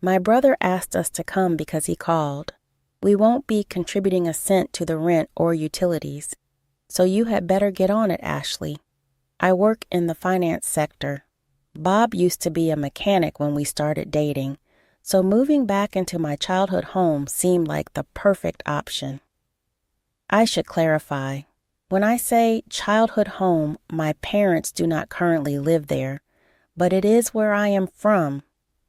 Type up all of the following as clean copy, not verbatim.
My brother asked us to come because he called. We won't be contributing a cent to the rent or utilities, so you had better get on it, Ashley. I work in the finance sector. Bob used to be a mechanic when we started dating, so moving back into my childhood home seemed like the perfect option. I should clarify. When I say childhood home, my parents do not currently live there, but it is where I am from.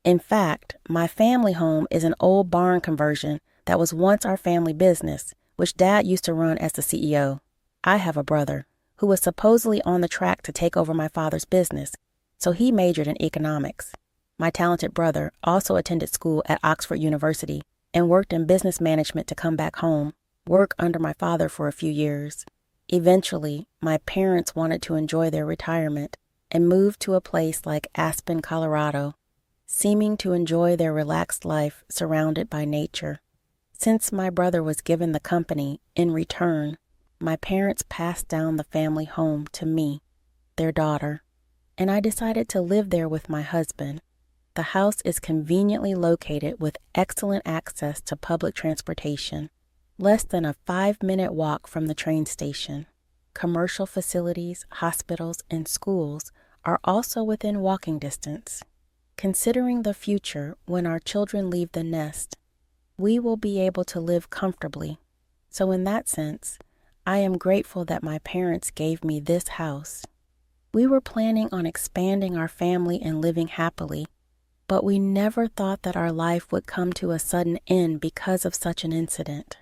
In fact, my family home is an old barn conversion that was once our family business, which Dad used to run as the CEO. I have a brother who was supposedly on the track to take over my father's business, so he majored in economics. My talented brother also attended school at Oxford University and worked in business management to come back home, work under my father for a few years. Eventually, my parents wanted to enjoy their retirement and moved to a place like Aspen, Colorado, seeming to enjoy their relaxed life surrounded by nature. Since my brother was given the company in return, my parents passed down the family home to me, their daughter, and I decided to live there with my husband. The house is conveniently located with excellent access to public transportation, less than a 5-minute walk from the train station. Commercial facilities, hospitals, and schools are also within walking distance. Considering the future when our children leave the nest, we will be able to live comfortably. So in that sense, I am grateful that my parents gave me this house. We were planning on expanding our family and living happily, but we never thought that our life would come to a sudden end because of such an incident.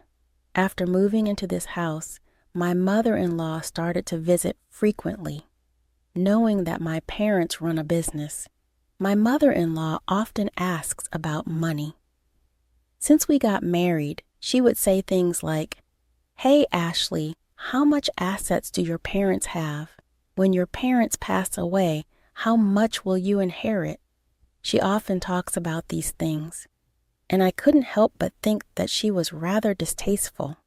After moving into this house, my mother-in-law started to visit frequently. Knowing that my parents run a business, my mother-in-law often asks about money. Since we got married, she would say things like, "Hey, Ashley, how much assets do your parents have? When your parents pass away, how much will you inherit?" She often talks about these things, and I couldn't help but think that she was rather distasteful.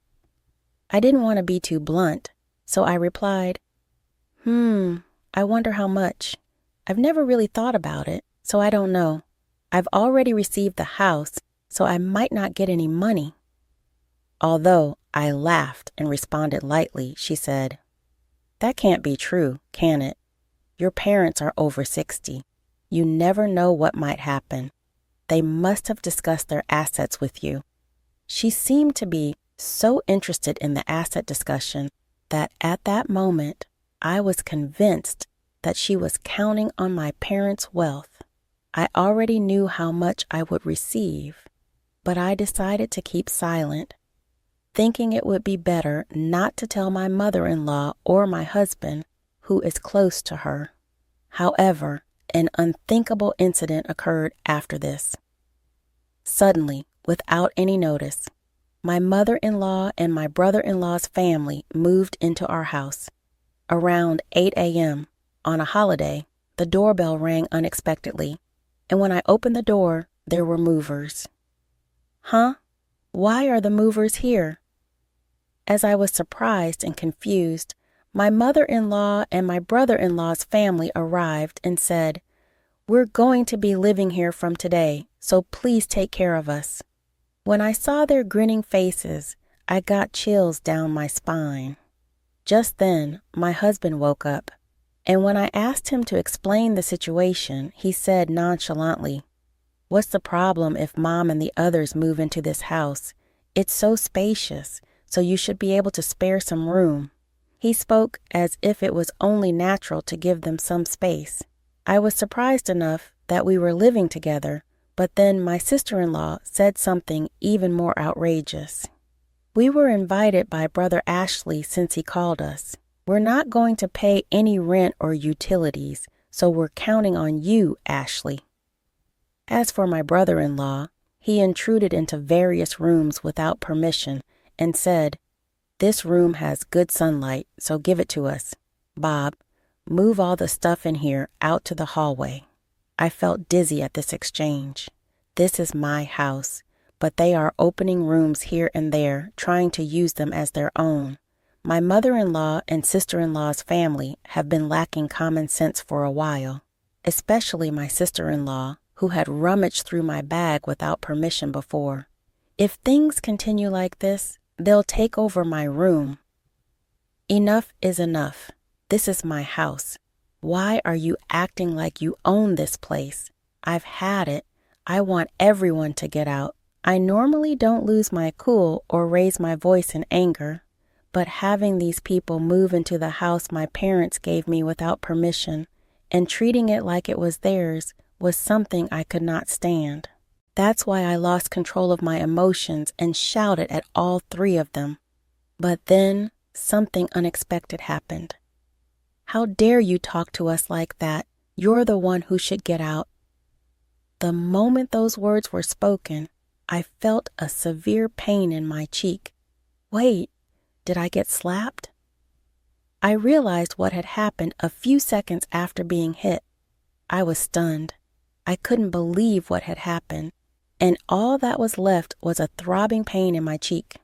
I didn't want to be too blunt, so I replied, I wonder how much. I've never really thought about it, so I don't know. I've already received the house, so I might not get any money." Although I laughed and responded lightly, she said, "That can't be true, can it? Your parents are over 60. You never know what might happen. They must have discussed their assets with you." She seemed to be so interested in the asset discussion that at that moment, I was convinced that she was counting on my parents' wealth. I already knew how much I would receive, but I decided to keep silent, thinking it would be better not to tell my mother-in-law or my husband, who is close to her. However, an unthinkable incident occurred after this. Suddenly, without any notice, my mother-in-law and my brother-in-law's family moved into our house. Around 8 a.m., on a holiday, the doorbell rang unexpectedly, and when I opened the door, there were movers. "Huh? Why are the movers here?" As I was surprised and confused, my mother-in-law and my brother-in-law's family arrived and said, "We're going to be living here from today, so please take care of us." When I saw their grinning faces, I got chills down my spine. Just then, my husband woke up, and when I asked him to explain the situation, he said nonchalantly, "What's the problem if Mom and the others move into this house? It's so spacious, so you should be able to spare some room." He spoke as if it was only natural to give them some space. I was surprised enough that we were living together, but then my sister-in-law said something even more outrageous. "We were invited by Brother Ashley since he called us. We're not going to pay any rent or utilities, so we're counting on you, Ashley." As for my brother-in-law, he intruded into various rooms without permission and said, "This room has good sunlight, so give it to us. Bob, move all the stuff in here out to the hallway." I felt dizzy at this exchange. This is my house, but they are opening rooms here and there, trying to use them as their own. My mother-in-law and sister-in-law's family have been lacking common sense for a while, especially my sister-in-law, who had rummaged through my bag without permission before. If things continue like this, they'll take over my room. Enough is enough. This is my house. Why are you acting like you own this place? I've had it. I want everyone to get out. I normally don't lose my cool or raise my voice in anger, but having these people move into the house my parents gave me without permission and treating it like it was theirs was something I could not stand. That's why I lost control of my emotions and shouted at all three of them. But then something unexpected happened. How dare you talk to us like that? You're the one who should get out. The moment those words were spoken, I felt a severe pain in my cheek. Wait, did I get slapped? I realized what had happened a few seconds after being hit. I was stunned. I couldn't believe what had happened, and all that was left was a throbbing pain in my cheek.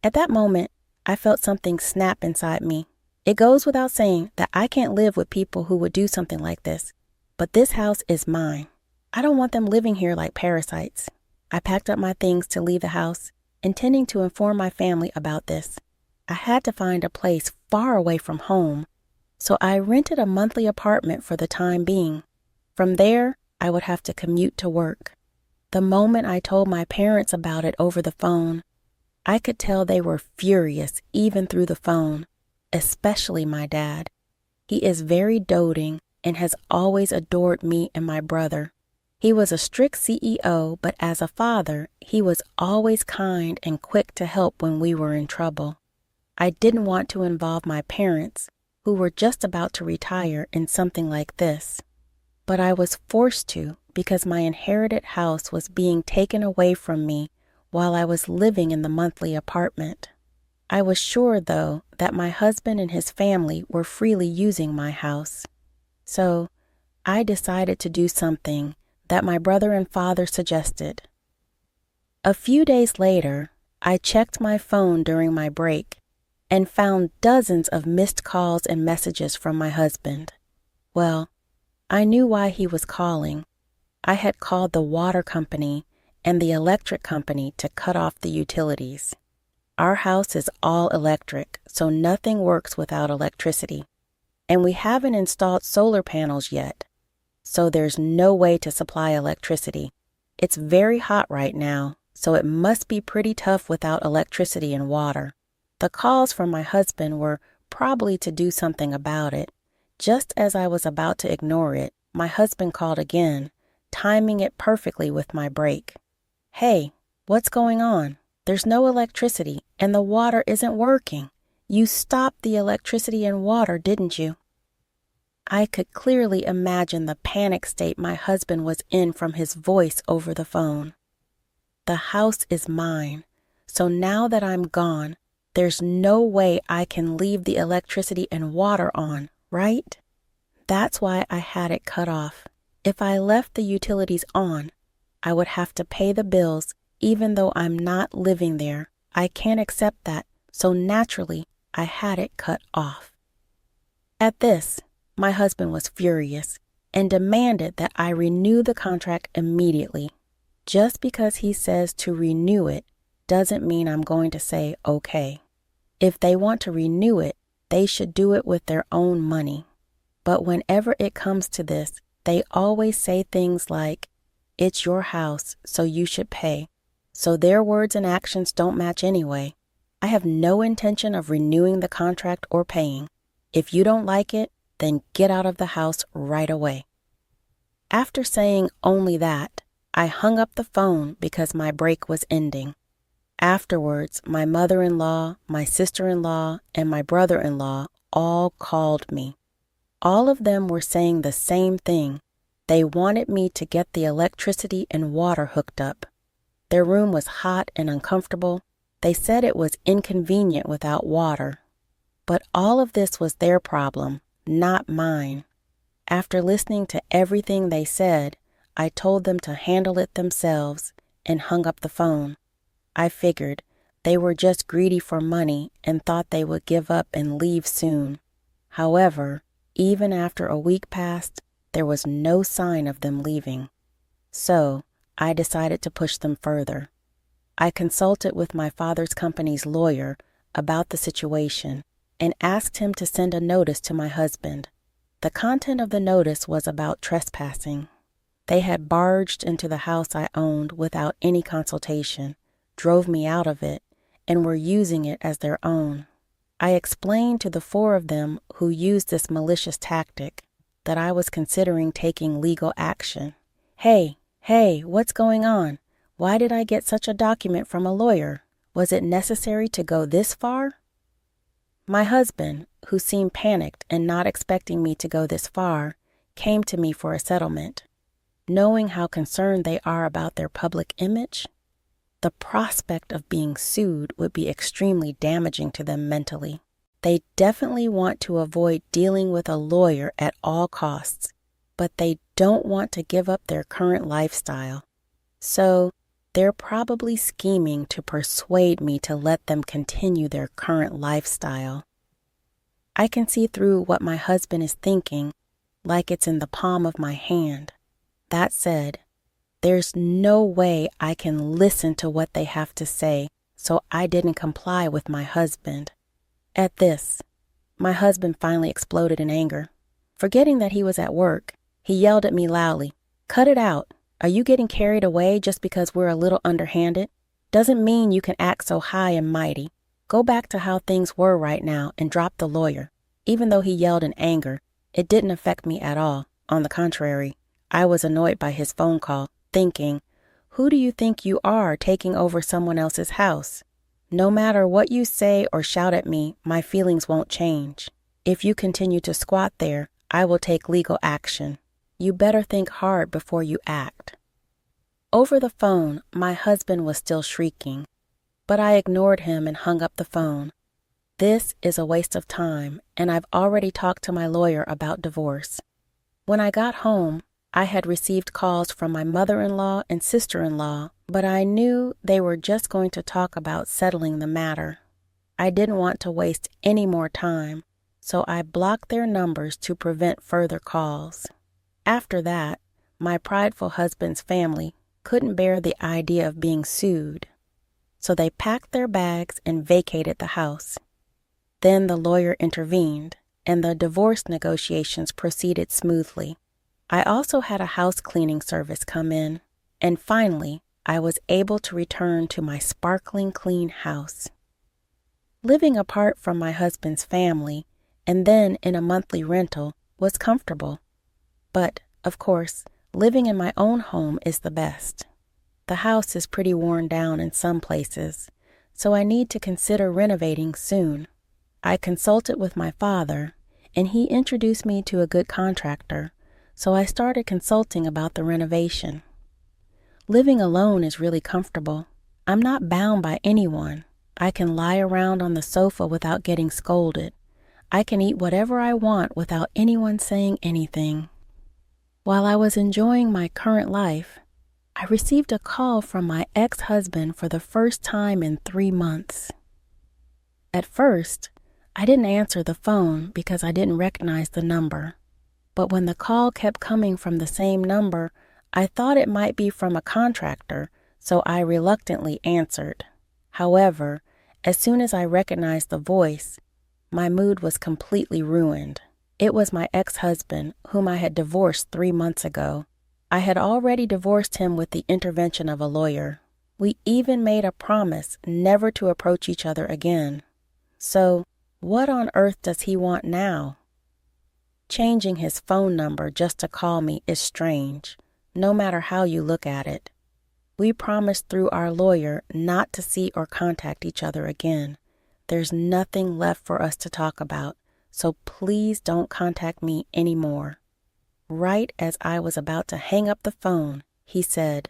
At that moment, I felt something snap inside me. It goes without saying that I can't live with people who would do something like this, but this house is mine. I don't want them living here like parasites. I packed up my things to leave the house, intending to inform my family about this. I had to find a place far away from home, so I rented a monthly apartment for the time being. From there, I would have to commute to work. The moment I told my parents about it over the phone, I could tell they were furious even through the phone, especially my dad. He is very doting and has always adored me and my brother. He was a strict CEO, but as a father, he was always kind and quick to help when we were in trouble. I didn't want to involve my parents, who were just about to retire, in something like this. But I was forced to because my inherited house was being taken away from me while I was living in the monthly apartment. I was sure, though, that my husband and his family were freely using my house. So I decided to do something that my brother and father suggested. A few days later, I checked my phone during my break and found dozens of missed calls and messages from my husband. Well, I knew why he was calling. I had called the water company and the electric company to cut off the utilities. Our house is all electric, so nothing works without electricity. And we haven't installed solar panels yet, so there's no way to supply electricity. It's very hot right now, so it must be pretty tough without electricity and water. The calls from my husband were probably to do something about it. Just as I was about to ignore it, my husband called again, timing it perfectly with my break. Hey, what's going on? There's no electricity, and the water isn't working. You stopped the electricity and water, didn't you? I could clearly imagine the panic state my husband was in from his voice over the phone. The house is mine, so now that I'm gone, there's no way I can leave the electricity and water on, right? That's why I had it cut off. If I left the utilities on, I would have to pay the bills even though I'm not living there. I can't accept that, so naturally, I had it cut off. At this, my husband was furious and demanded that I renew the contract immediately. Just because he says to renew it doesn't mean I'm going to say okay. If they want to renew it, they should do it with their own money. But whenever it comes to this, they always say things like, "It's your house, so you should pay." So their words and actions don't match anyway. I have no intention of renewing the contract or paying. If you don't like it, then get out of the house right away. After saying only that, I hung up the phone because my break was ending. Afterwards, my mother-in-law, my sister-in-law, and my brother-in-law all called me. All of them were saying the same thing. They wanted me to get the electricity and water hooked up. Their room was hot and uncomfortable. They said it was inconvenient without water. But all of this was their problem, not mine. After listening to everything they said, I told them to handle it themselves and hung up the phone. I figured they were just greedy for money and thought they would give up and leave soon. However, even after a week passed, there was no sign of them leaving. So I decided to push them further. I consulted with my father's company's lawyer about the situation and asked him to send a notice to my husband. The content of the notice was about trespassing. They had barged into the house I owned without any consultation, drove me out of it, and were using it as their own. I explained to the four of them who used this malicious tactic that I was considering taking legal action. Hey, what's going on? Why did I get such a document from a lawyer? Was it necessary to go this far? My husband, who seemed panicked and not expecting me to go this far, came to me for a settlement. Knowing how concerned they are about their public image, the prospect of being sued would be extremely damaging to them mentally. They definitely want to avoid dealing with a lawyer at all costs, but they don't want to give up their current lifestyle. So they're probably scheming to persuade me to let them continue their current lifestyle. I can see through what my husband is thinking, like it's in the palm of my hand. That said, there's no way I can listen to what they have to say, so I didn't comply with my husband. At this, my husband finally exploded in anger. Forgetting that he was at work, he yelled at me loudly, "Cut it out. Are you getting carried away just because we're a little underhanded? Doesn't mean you can act so high and mighty. Go back to how things were right now and drop the lawyer." Even though he yelled in anger, it didn't affect me at all. On the contrary, I was annoyed by his phone call, thinking, who do you think you are taking over someone else's house? No matter what you say or shout at me, my feelings won't change. If you continue to squat there, I will take legal action. You better think hard before you act. Over the phone, my husband was still shrieking, but I ignored him and hung up the phone. This is a waste of time, and I've already talked to my lawyer about divorce. When I got home, I had received calls from my mother-in-law and sister-in-law, but I knew they were just going to talk about settling the matter. I didn't want to waste any more time, so I blocked their numbers to prevent further calls. After that, my prideful husband's family couldn't bear the idea of being sued, so they packed their bags and vacated the house. Then the lawyer intervened, and the divorce negotiations proceeded smoothly. I also had a house cleaning service come in, and finally, I was able to return to my sparkling clean house. Living apart from my husband's family, and then in a monthly rental, was comfortable. But, of course, living in my own home is the best. The house is pretty worn down in some places, so I need to consider renovating soon. I consulted with my father, and he introduced me to a good contractor, so I started consulting about the renovation. Living alone is really comfortable. I'm not bound by anyone. I can lie around on the sofa without getting scolded. I can eat whatever I want without anyone saying anything. While I was enjoying my current life, I received a call from my ex-husband for the first time in 3 months. At first, I didn't answer the phone because I didn't recognize the number. But when the call kept coming from the same number, I thought it might be from a contractor, so I reluctantly answered. However, as soon as I recognized the voice, my mood was completely ruined. It was my ex-husband, whom I had divorced 3 months ago. I had already divorced him with the intervention of a lawyer. We even made a promise never to approach each other again. So, what on earth does he want now? Changing his phone number just to call me is strange, no matter how you look at it. We promised through our lawyer not to see or contact each other again. There's nothing left for us to talk about, so please don't contact me anymore. Right as I was about to hang up the phone, he said,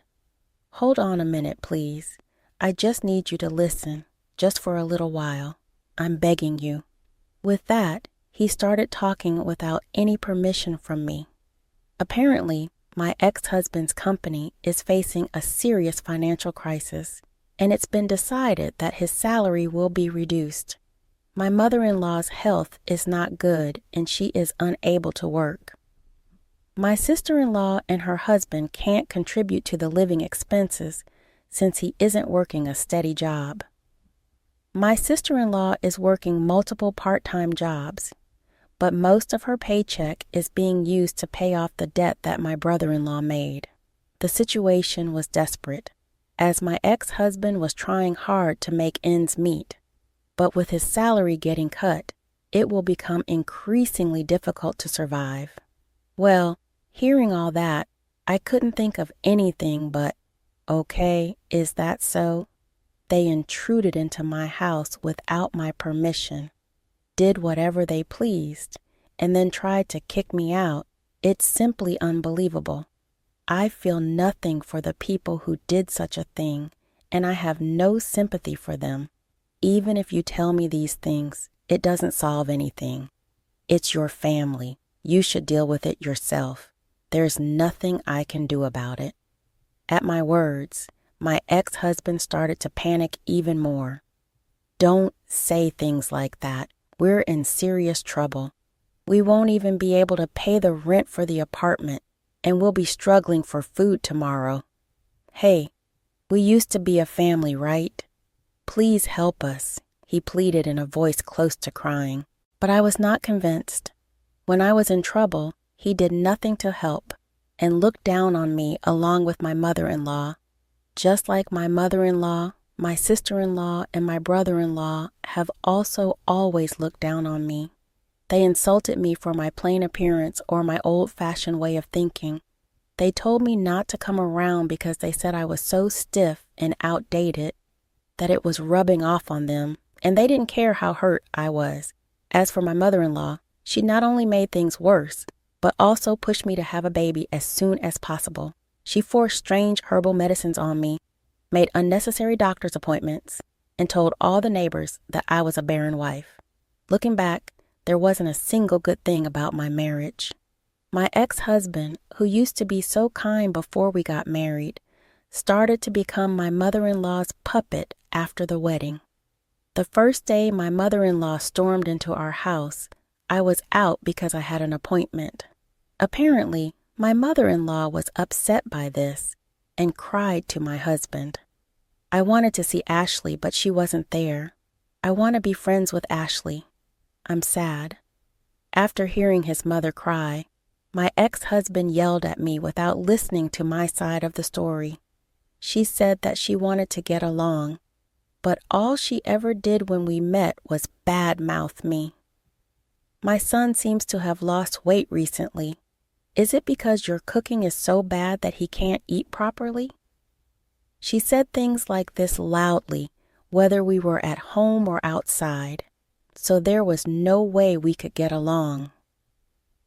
"Hold on a minute, please. I just need you to listen, just for a little while. I'm begging you." With that, he started talking without any permission from me. Apparently, my ex-husband's company is facing a serious financial crisis, and it's been decided that his salary will be reduced. My mother-in-law's health is not good, and she is unable to work. My sister-in-law and her husband can't contribute to the living expenses since he isn't working a steady job. My sister-in-law is working multiple part-time jobs, but most of her paycheck is being used to pay off the debt that my brother-in-law made. The situation was desperate, as my ex-husband was trying hard to make ends meet, but with his salary getting cut, it will become increasingly difficult to survive. Well, hearing all that, I couldn't think of anything but, okay, is that so? They intruded into my house without my permission, did whatever they pleased, and then tried to kick me out. It's simply unbelievable. I feel nothing for the people who did such a thing, and I have no sympathy for them. Even if you tell me these things, it doesn't solve anything. It's your family. You should deal with it yourself. There's nothing I can do about it. At my words, my ex-husband started to panic even more. Don't say things like that. We're in serious trouble. We won't even be able to pay the rent for the apartment, and we'll be struggling for food tomorrow. Hey, we used to be a family, right? Please help us, he pleaded in a voice close to crying. But I was not convinced. When I was in trouble, he did nothing to help and looked down on me along with my mother-in-law. Just like my mother-in-law, my sister-in-law, and my brother-in-law have also always looked down on me. They insulted me for my plain appearance or my old-fashioned way of thinking. They told me not to come around because they said I was so stiff and outdated that it was rubbing off on them, and they didn't care how hurt I was. As for my mother-in-law, she not only made things worse, but also pushed me to have a baby as soon as possible. She forced strange herbal medicines on me, made unnecessary doctor's appointments, and told all the neighbors that I was a barren wife. Looking back, there wasn't a single good thing about my marriage. My ex-husband, who used to be so kind before we got married, started to become my mother-in-law's puppet after the wedding. The first day my mother-in-law stormed into our house, I was out because I had an appointment. Apparently, my mother-in-law was upset by this and cried to my husband. I wanted to see Ashley, but she wasn't there. I want to be friends with Ashley. I'm sad. After hearing his mother cry, my ex-husband yelled at me without listening to my side of the story. She said that she wanted to get along, but all she ever did when we met was bad-mouth me. My son seems to have lost weight recently. Is it because your cooking is so bad that he can't eat properly? She said things like this loudly, whether we were at home or outside, so there was no way we could get along.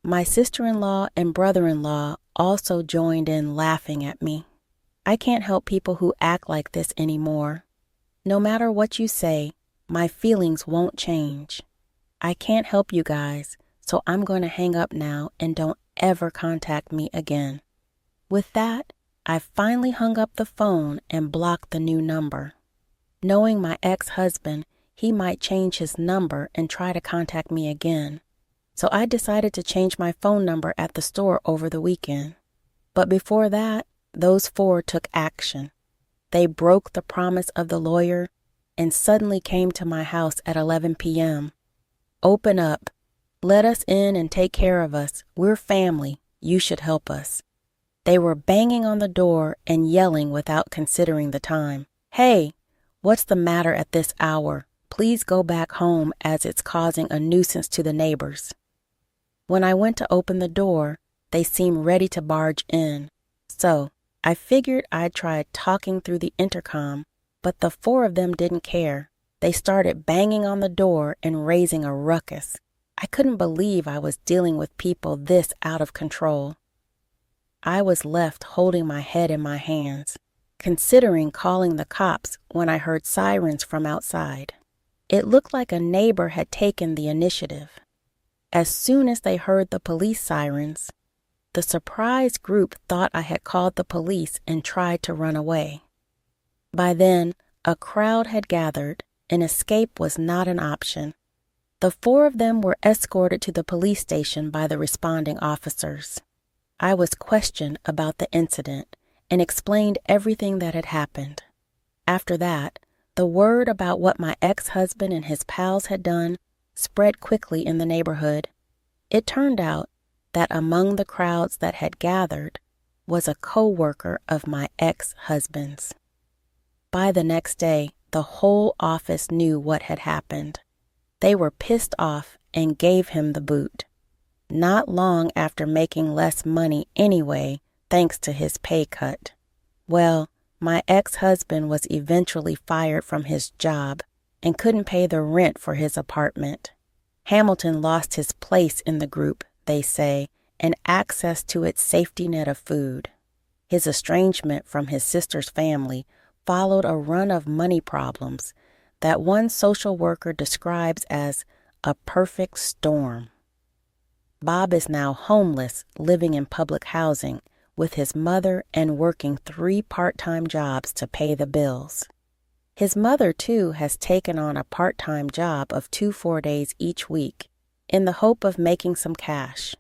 My sister-in-law and brother-in-law also joined in laughing at me. I can't help people who act like this anymore. No matter what you say, my feelings won't change. I can't help you guys, so I'm going to hang up now and don't ever contact me again. With that, I finally hung up the phone and blocked the new number. Knowing my ex-husband, he might change his number and try to contact me again. So I decided to change my phone number at the store over the weekend. But before that, those four took action. They broke the promise of the lawyer and suddenly came to my house at 11 p.m. Open up. Let us in and take care of us. We're family. You should help us. They were banging on the door and yelling without considering the time. Hey, what's the matter at this hour? Please go back home as it's causing a nuisance to the neighbors. When I went to open the door, they seemed ready to barge in. So I figured I'd try talking through the intercom, but the four of them didn't care. They started banging on the door and raising a ruckus. I couldn't believe I was dealing with people this out of control. I was left holding my head in my hands, considering calling the cops when I heard sirens from outside. It looked like a neighbor had taken the initiative. As soon as they heard the police sirens, the surprised group thought I had called the police and tried to run away. By then, a crowd had gathered, and escape was not an option. The four of them were escorted to the police station by the responding officers. I was questioned about the incident and explained everything that had happened. After that, the word about what my ex-husband and his pals had done spread quickly in the neighborhood. It turned out that among the crowds that had gathered was a co-worker of my ex-husband's. By the next day, the whole office knew what had happened. They were pissed off and gave him the boot. Not long after making less money anyway, thanks to his pay cut. Well, my ex-husband was eventually fired from his job and couldn't pay the rent for his apartment. Hamilton lost his place in the group, they say, and access to its safety net of food. His estrangement from his sister's family followed a run of money problems that one social worker describes as a perfect storm. Bob is now homeless, living in public housing with his mother and working 3 part-time jobs to pay the bills. His mother, too, has taken on a part-time job of 2 4 days each week in the hope of making some cash.